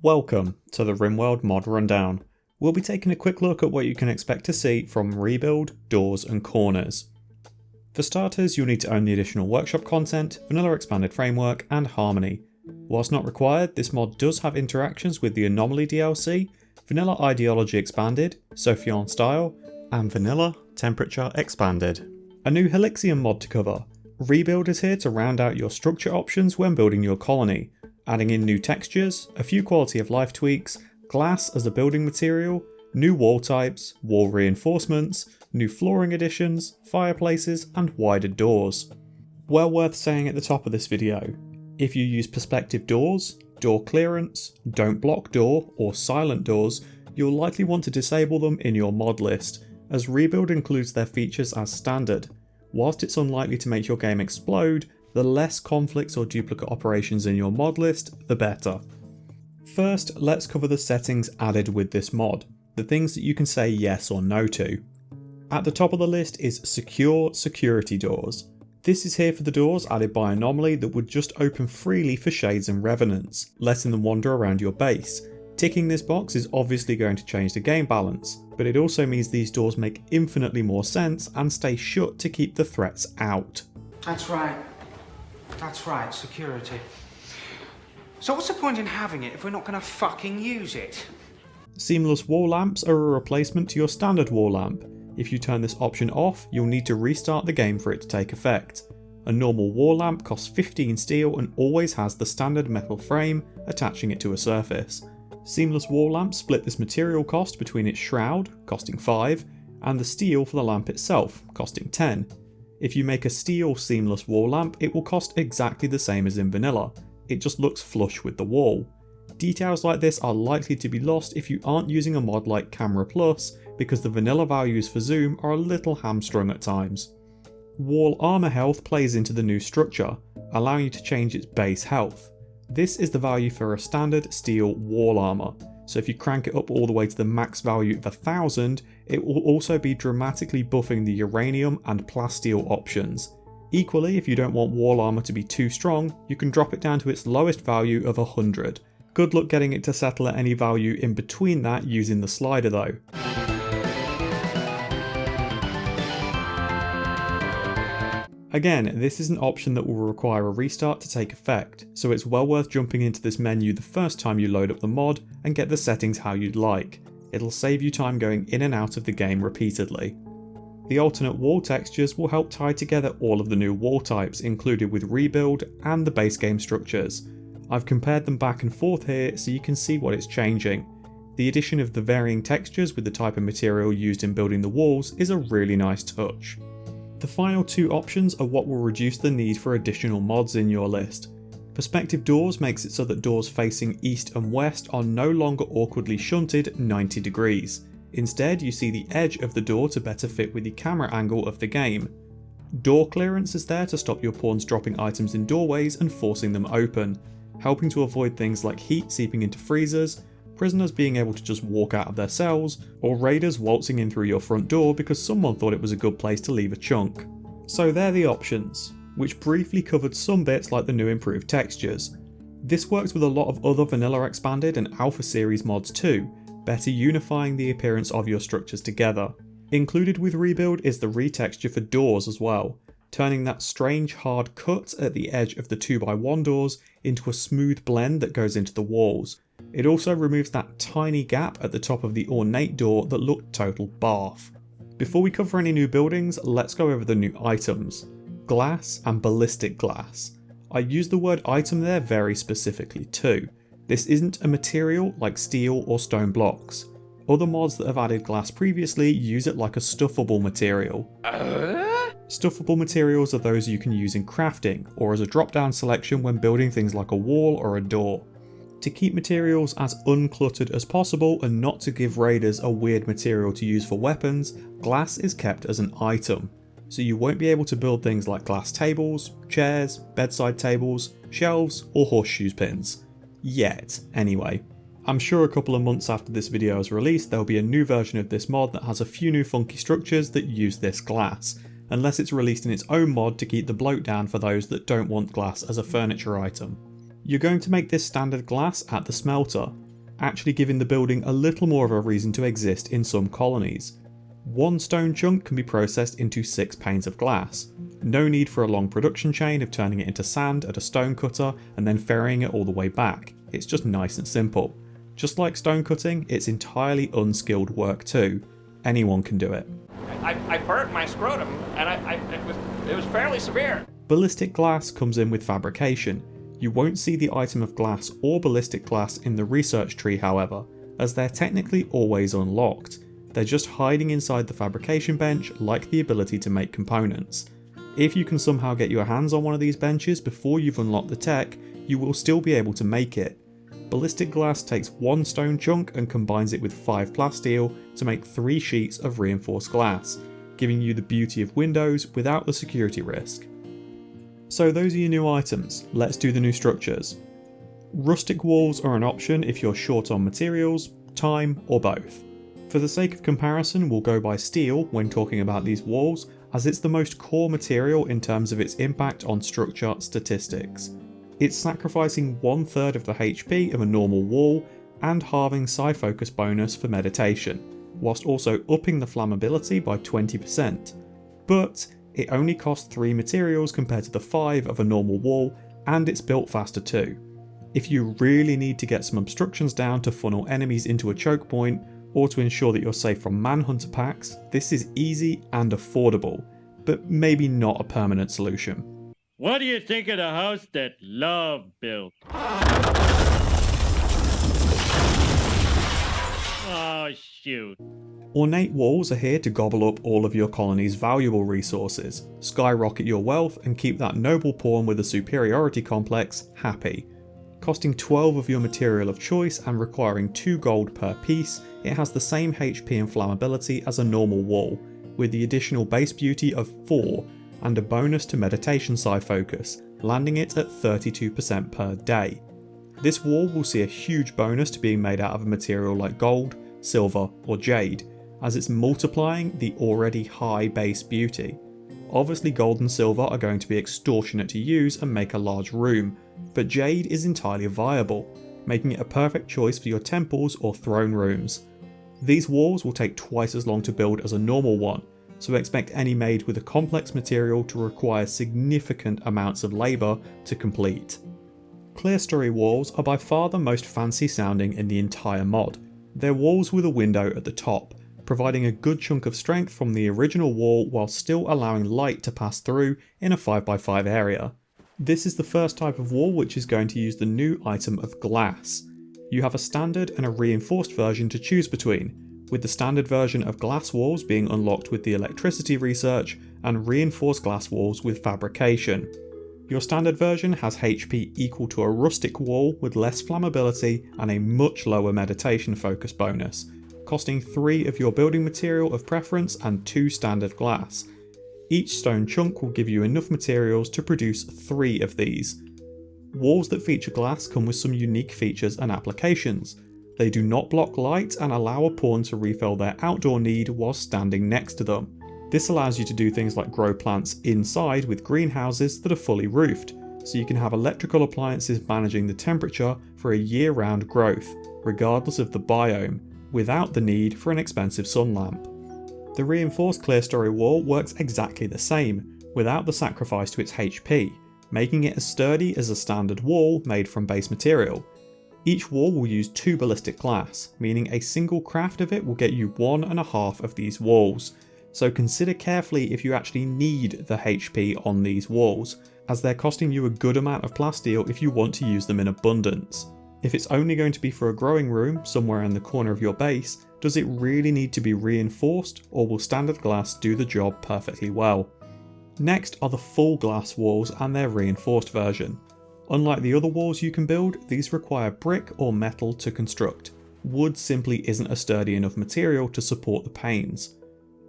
Welcome to the Rimworld mod rundown. We'll be taking a quick look at what you can expect to see from ReBuild, doors and corners. For starters, you'll need to own the additional workshop content, vanilla expanded framework and harmony. Whilst not required, this mod does have interactions with the anomaly DLC, vanilla ideology expanded, Sophion style, and vanilla temperature expanded. A new Helixium mod to cover. ReBuild is here to round out your structure options when building your colony, adding in new textures, a few quality of life tweaks, glass as a building material, new wall types, wall reinforcements, new flooring additions, fireplaces and wider doors. Well worth saying at the top of this video, if you use perspective doors, door clearance, don't block door or silent doors, you'll likely want to disable them in your mod list, as ReBuild includes their features as standard. Whilst it's unlikely to make your game explode, the less conflicts or duplicate operations in your mod list, the better. First, let's cover the settings added with this mod, the things that you can say yes or no to. At the top of the list is secure security doors. This is here for the doors added by Anomaly that would just open freely for shades and revenants, letting them wander around your base. Ticking this box is obviously going to change the game balance, but it also means these doors make infinitely more sense and stay shut to keep the threats out. That's right, security. So what's the point in having it if we're not going to fucking use it? Seamless wall lamps are a replacement to your standard wall lamp. If you turn this option off, you'll need to restart the game for it to take effect. A normal wall lamp costs 15 steel and always has the standard metal frame attaching it to a surface. Seamless wall lamps split this material cost between its shroud, costing 5, and the steel for the lamp itself, costing 10. If you make a steel seamless wall lamp, it will cost exactly the same as in vanilla. It just looks flush with the wall. Details like this are likely to be lost if you aren't using a mod like Camera Plus, because the vanilla values for zoom are a little hamstrung at times. Wall armor health plays into the new structure, allowing you to change its base health. This is the value for a standard steel wall armor, so if you crank it up all the way to the max value of 1000, it will also be dramatically buffing the uranium and plasteel options. Equally, if you don't want wall armor to be too strong, you can drop it down to its lowest value of 100. Good luck getting it to settle at any value in between that using the slider though. Again, this is an option that will require a restart to take effect, so it's well worth jumping into this menu the first time you load up the mod and get the settings how you'd like. It'll save you time going in and out of the game repeatedly. The alternate wall textures will help tie together all of the new wall types included with ReBuild and the base game structures. I've compared them back and forth here so you can see what it's changing. The addition of the varying textures with the type of material used in building the walls is a really nice touch. The final two options are what will reduce the need for additional mods in your list. Perspective doors makes it so that doors facing east and west are no longer awkwardly shunted 90 degrees. Instead, you see the edge of the door to better fit with the camera angle of the game. Door clearance is there to stop your pawns dropping items in doorways and forcing them open, helping to avoid things like heat seeping into freezers, prisoners being able to just walk out of their cells, or raiders waltzing in through your front door because someone thought it was a good place to leave a chunk. So they're the options, which briefly covered some bits like the new improved textures. This works with a lot of other vanilla expanded and alpha series mods too, better unifying the appearance of your structures together. Included with ReBuild is the retexture for doors as well, turning that strange hard cut at the edge of the 2x1 doors into a smooth blend that goes into the walls. It also removes that tiny gap at the top of the ornate door that looked total barf. Before we cover any new buildings, let's go over the new items. Glass and ballistic glass. I use the word item there very specifically too. This isn't a material like steel or stone blocks. Other mods that have added glass previously use it like a stuffable material. Stuffable materials are those you can use in crafting, or as a drop-down selection when building things like a wall or a door. To keep materials as uncluttered as possible and not to give raiders a weird material to use for weapons, glass is kept as an item. So you won't be able to build things like glass tables, chairs, bedside tables, shelves or horseshoe pins. Yet, anyway. I'm sure a couple of months after this video is released there'll be a new version of this mod that has a few new funky structures that use this glass, unless it's released in its own mod to keep the bloat down for those that don't want glass as a furniture item. You're going to make this standard glass at the smelter. actually giving the building a little more of a reason to exist in some colonies. One stone chunk can be processed into 6 panes of glass. No need for a long production chain of turning it into sand at a stone cutter and then ferrying it all the way back. It's just nice and simple. Just like stone cutting, it's entirely unskilled work too. Anyone can do it. I burnt my scrotum, and it was fairly severe. Ballistic glass comes in with fabrication. You won't see the item of glass or ballistic glass in the research tree, however, as they're technically always unlocked. They're just hiding inside the fabrication bench, like the ability to make components. If you can somehow get your hands on one of these benches before you've unlocked the tech, you will still be able to make it. Ballistic glass takes 1 stone chunk and combines it with 5 plasteel to make 3 sheets of reinforced glass, giving you the beauty of windows without the security risk. So those are your new items. Let's do the new structures. Rustic walls are an option if you're short on materials, time, or both. For the sake of comparison, we'll go by steel when talking about these walls, as it's the most core material in terms of its impact on structure statistics. It's sacrificing 1/3 of the HP of a normal wall and halving psi focus bonus for meditation, whilst also upping the flammability by 20%. But it only costs 3 materials compared to the 5 of a normal wall, and it's built faster too. If you really need to get some obstructions down to funnel enemies into a choke point, or to ensure that you're safe from manhunter packs, this is easy and affordable, but maybe not a permanent solution. What do you think of the house that Love built? Oh, shoot. Ornate walls are here to gobble up all of your colony's valuable resources, skyrocket your wealth, and keep that noble pawn with a superiority complex happy. Costing 12 of your material of choice and requiring 2 gold per piece, it has the same HP and flammability as a normal wall, with the additional base beauty of 4 and a bonus to meditation psi focus, landing it at 32% per day. This wall will see a huge bonus to being made out of a material like gold, silver, or jade, as it's multiplying the already high base beauty. Obviously gold and silver are going to be extortionate to use and make a large room, but jade is entirely viable, making it a perfect choice for your temples or throne rooms. These walls will take twice as long to build as a normal one, so expect any made with a complex material to require significant amounts of labour to complete. Clerestory walls are by far the most fancy sounding in the entire mod. They're walls with a window at the top, providing a good chunk of strength from the original wall while still allowing light to pass through in a 5x5 area. This is the first type of wall which is going to use the new item of glass. You have a standard and a reinforced version to choose between, with the standard version of glass walls being unlocked with the electricity research and reinforced glass walls with fabrication. Your standard version has HP equal to a rustic wall with less flammability and a much lower meditation focus bonus, costing 3 of your building material of preference and 2 standard glass. Each stone chunk will give you enough materials to produce 3 of these. Walls that feature glass come with some unique features and applications. They do not block light and allow a pawn to refill their outdoor need while standing next to them. This allows you to do things like grow plants inside with greenhouses that are fully roofed, so you can have electrical appliances managing the temperature for a year-round growth, regardless of the biome, without the need for an expensive sun lamp. The reinforced clerestory wall works exactly the same, without the sacrifice to its HP, making it as sturdy as a standard wall made from base material. Each wall will use 2 ballistic glass, meaning a single craft of it will get you 1.5 of these walls, so consider carefully if you actually need the HP on these walls, as they're costing you a good amount of plasteel if you want to use them in abundance. If it's only going to be for a growing room somewhere in the corner of your base, does it really need to be reinforced, or will standard glass do the job perfectly well? Next are the full glass walls and their reinforced version. Unlike the other walls you can build, these require brick or metal to construct. Wood simply isn't a sturdy enough material to support the panes.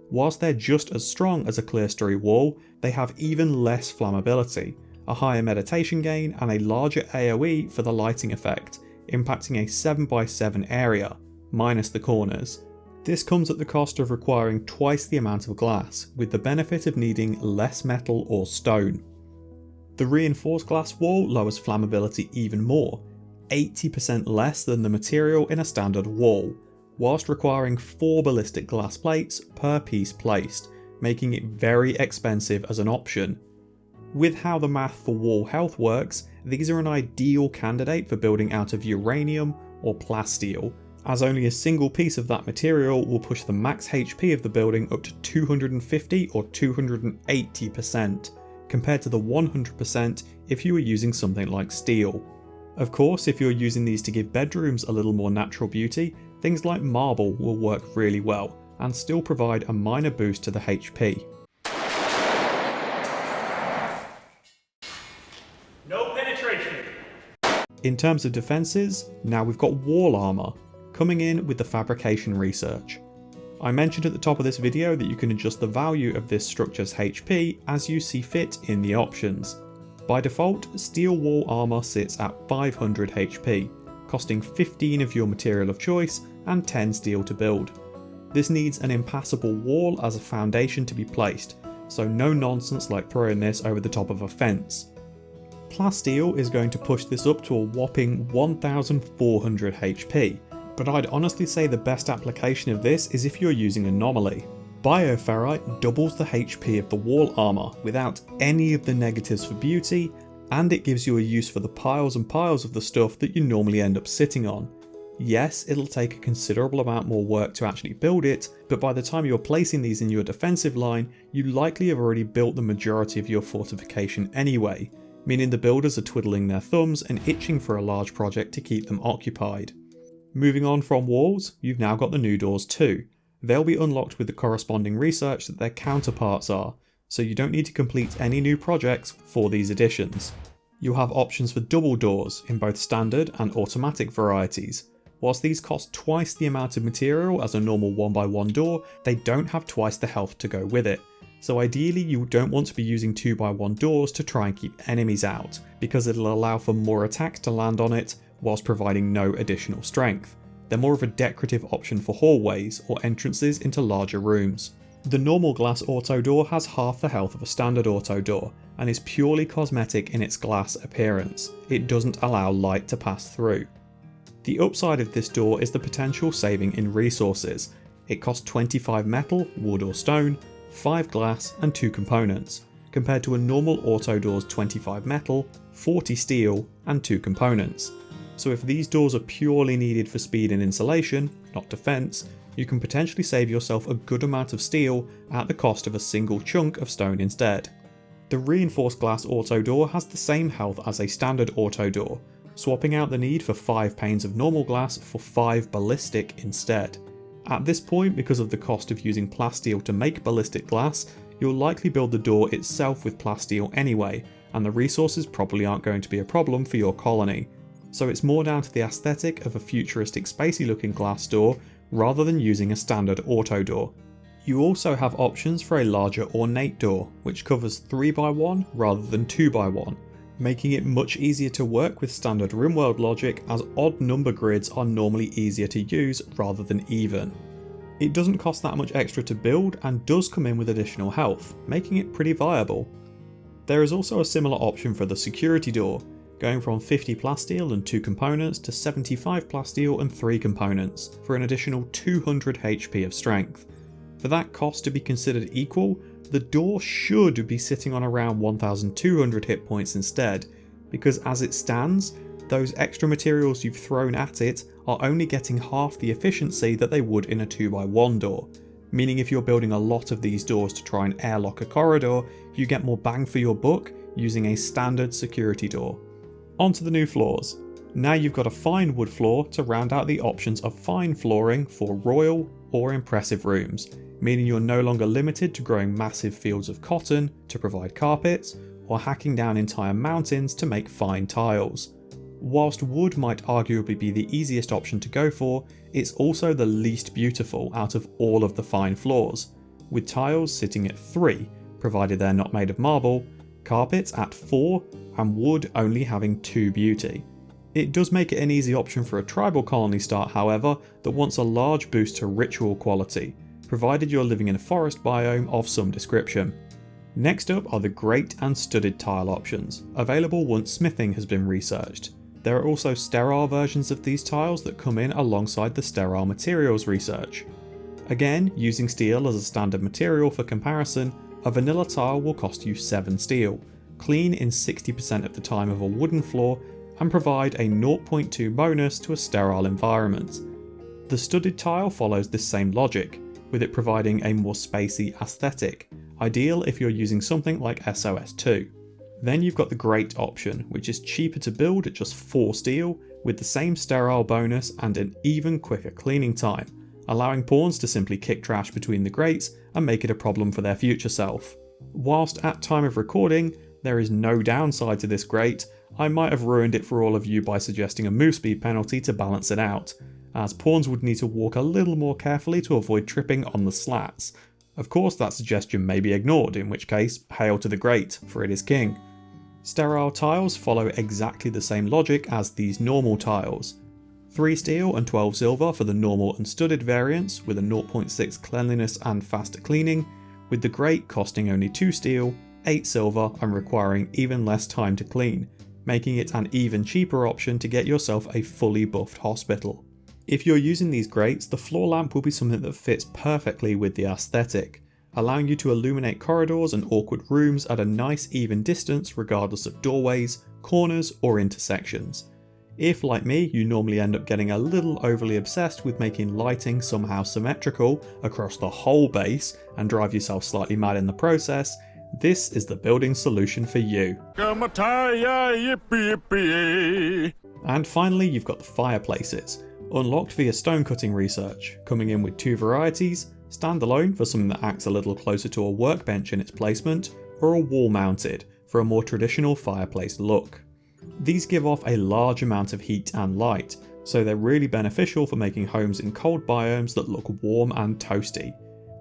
Whilst they're just as strong as a clerestory wall, they have even less flammability, a higher meditation gain and a larger AoE for the lighting effect, impacting a 7x7 area, minus the corners. This comes at the cost of requiring twice the amount of glass, with the benefit of needing less metal or stone. The reinforced glass wall lowers flammability even more. 80% less than the material in a standard wall, whilst requiring 4 ballistic glass plates per piece placed, making it very expensive as an option. With how the math for wall health works, these are an ideal candidate for building out of uranium or plasteel, as only a single piece of that material will push the max HP of the building up to 250 or 280%, compared to the 100% if you were using something like steel. Of course, if you're using these to give bedrooms a little more natural beauty, things like marble will work really well, and still provide a minor boost to the HP. No penetration. In terms of defences, now we've got wall armour, coming in with the fabrication research. I mentioned at the top of this video that you can adjust the value of this structure's HP as you see fit in the options. By default, steel wall armour sits at 500 HP, costing 15 of your material of choice and 10 steel to build. This needs an impassable wall as a foundation to be placed, so no nonsense like throwing this over the top of a fence. Plasteel is going to push this up to a whopping 1400 HP, but I'd honestly say the best application of this is if you're using Anomaly. Bioferrite doubles the HP of the wall armour without any of the negatives for beauty, and it gives you a use for the piles and piles of the stuff that you normally end up sitting on. Yes, it'll take a considerable amount more work to actually build it, but by the time you're placing these in your defensive line, you likely have already built the majority of your fortification anyway, meaning the builders are twiddling their thumbs and itching for a large project to keep them occupied. Moving on from walls, you've now got the new doors too. They'll be unlocked with the corresponding research that their counterparts are, so you don't need to complete any new projects for these additions. You'll have options for double doors in both standard and automatic varieties. Whilst these cost twice the amount of material as a normal 1x1 door, they don't have twice the health to go with it. So ideally you don't want to be using 2x1 doors to try and keep enemies out, because it'll allow for more attacks to land on it whilst providing no additional strength. They're more of a decorative option for hallways or entrances into larger rooms. The normal glass auto door has half the health of a standard auto door, and is purely cosmetic in its glass appearance. It doesn't allow light to pass through. The upside of this door is the potential saving in resources. It costs 25 metal, wood or stone, 5 glass and 2 components, compared to a normal auto door's 25 metal, 40 steel and 2 components. So if these doors are purely needed for speed and insulation, not defense, you can potentially save yourself a good amount of steel at the cost of a single chunk of stone instead. The reinforced glass auto door has the same health as a standard auto door, swapping out the need for 5 panes of normal glass for 5 ballistic instead. At this point, because of the cost of using plasteel to make ballistic glass, you'll likely build the door itself with plasteel anyway, and the resources probably aren't going to be a problem for your colony. So it's more down to the aesthetic of a futuristic spacey looking glass door rather than using a standard auto door. You also have options for a larger ornate door, which covers 3x1 rather than 2x1, making it much easier to work with standard Rimworld logic, as odd number grids are normally easier to use rather than even. It doesn't cost that much extra to build and does come in with additional health, making it pretty viable. There is also a similar option for the security door, going from 50 plasteel and 2 components to 75 plasteel and 3 components, for an additional 200 HP of strength. For that cost to be considered equal, the door should be sitting on around 1200 hit points instead, because as it stands, those extra materials you've thrown at it are only getting half the efficiency that they would in a 2x1 door, meaning if you're building a lot of these doors to try and airlock a corridor, you get more bang for your buck using a standard security door. Onto the new floors. Now you've got a fine wood floor to round out the options of fine flooring for royal or impressive rooms, meaning you're no longer limited to growing massive fields of cotton to provide carpets, or hacking down entire mountains to make fine tiles. Whilst wood might arguably be the easiest option to go for, it's also the least beautiful out of all of the fine floors, with tiles sitting at 3, provided they're not made of marble, carpets at 4, and wood only having 2 beauty. It does make it an easy option for a tribal colony start, however, that wants a large boost to ritual quality, provided you're living in a forest biome of some description. Next up are the grate and studded tile options, available once smithing has been researched. There are also sterile versions of these tiles that come in alongside the sterile materials research. Again, using steel as a standard material for comparison, a vanilla tile will cost you 7 steel, clean in 60% of the time of a wooden floor, and provide a 0.2 bonus to a sterile environment. The studded tile follows this same logic, with it providing a more spacey aesthetic, ideal if you're using something like SOS2. Then you've got the grate option, which is cheaper to build at just 4 steel, with the same sterile bonus and an even quicker cleaning time, allowing pawns to simply kick trash between the grates and make it a problem for their future self. Whilst at time of recording, there is no downside to this grate, I might have ruined it for all of you by suggesting a move speed penalty to balance it out, as pawns would need to walk a little more carefully to avoid tripping on the slats. Of course that suggestion may be ignored, in which case, hail to the grate, for it is king. Sterile tiles follow exactly the same logic as these normal tiles. 3 steel and 12 silver for the normal and studded variants, with a 0.6 cleanliness and faster cleaning, with the grate costing only 2 steel, 8 silver and requiring even less time to clean, making it an even cheaper option to get yourself a fully buffed hospital. If you're using these grates, the floor lamp will be something that fits perfectly with the aesthetic, allowing you to illuminate corridors and awkward rooms at a nice even distance regardless of doorways, corners or intersections. If, like me, you normally end up getting a little overly obsessed with making lighting somehow symmetrical across the whole base and drive yourself slightly mad in the process, this is the building solution for you. And finally, you've got the fireplaces, unlocked via stonecutting research, coming in with 2 varieties, standalone for something that acts a little closer to a workbench in its placement, or a wall mounted for a more traditional fireplace look. These give off a large amount of heat and light, so they're really beneficial for making homes in cold biomes that look warm and toasty.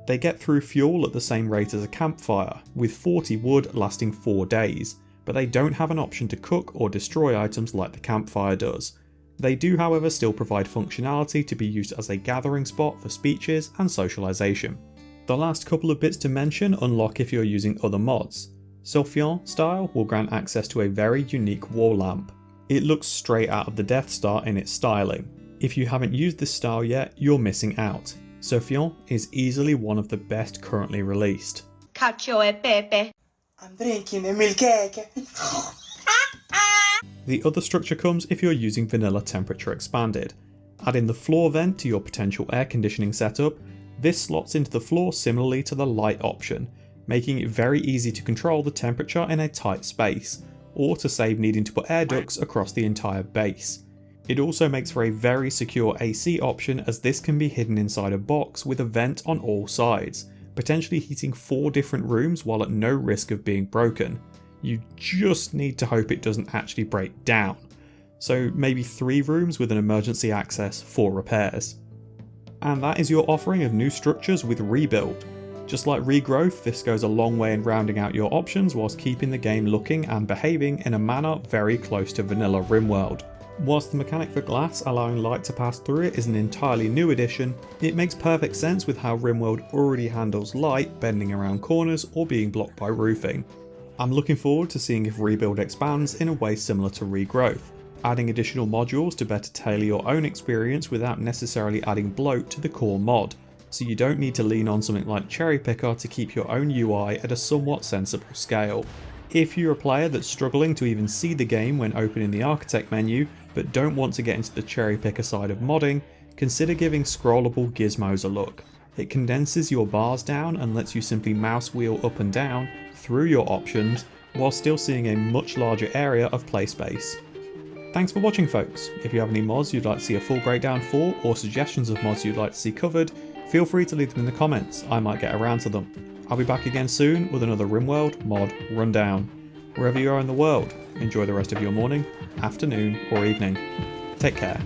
They get through fuel at the same rate as a campfire, with 40 wood lasting 4 days, but they don't have an option to cook or destroy items like the campfire does. They do, however, still provide functionality to be used as a gathering spot for speeches and socialization. The last couple of bits to mention unlock if you're using other mods. Sylphian style will grant access to a very unique wall lamp. It looks straight out of the Death Star in its styling. If you haven't used this style yet, you're missing out. Sylphian is easily one of the best currently released. Cacio e pepe. I'm drinking a milk cake. The other structure comes if you're using vanilla temperature expanded. Adding the floor vent to your potential air conditioning setup, this slots into the floor similarly to the light option, making it very easy to control the temperature in a tight space, or to save needing to put air ducts across the entire base. It also makes for a very secure AC option, as this can be hidden inside a box with a vent on all sides, potentially heating 4 different rooms while at no risk of being broken. You just need to hope it doesn't actually break down. So maybe 3 rooms with an emergency access for repairs. And that is your offering of new structures with ReBuild. Just like Regrowth, this goes a long way in rounding out your options whilst keeping the game looking and behaving in a manner very close to vanilla Rimworld. Whilst the mechanic for glass allowing light to pass through it is an entirely new addition, it makes perfect sense with how Rimworld already handles light bending around corners or being blocked by roofing. I'm looking forward to seeing if ReBuild expands in a way similar to Regrowth, adding additional modules to better tailor your own experience without necessarily adding bloat to the core mod, so you don't need to lean on something like Cherry Picker to keep your own UI at a somewhat sensible scale. If you're a player that's struggling to even see the game when opening the architect menu, but don't want to get into the cherry picker side of modding, consider giving scrollable gizmos a look. It condenses your bars down and lets you simply mouse wheel up and down through your options while still seeing a much larger area of play space. Thanks for watching, folks. If you have any mods you'd like to see a full breakdown for, or suggestions of mods you'd like to see covered, feel free to leave them in the comments. I might get around to them. I'll be back again soon with another Rimworld mod rundown. Wherever you are in the world, enjoy the rest of your morning, afternoon or evening. Take care.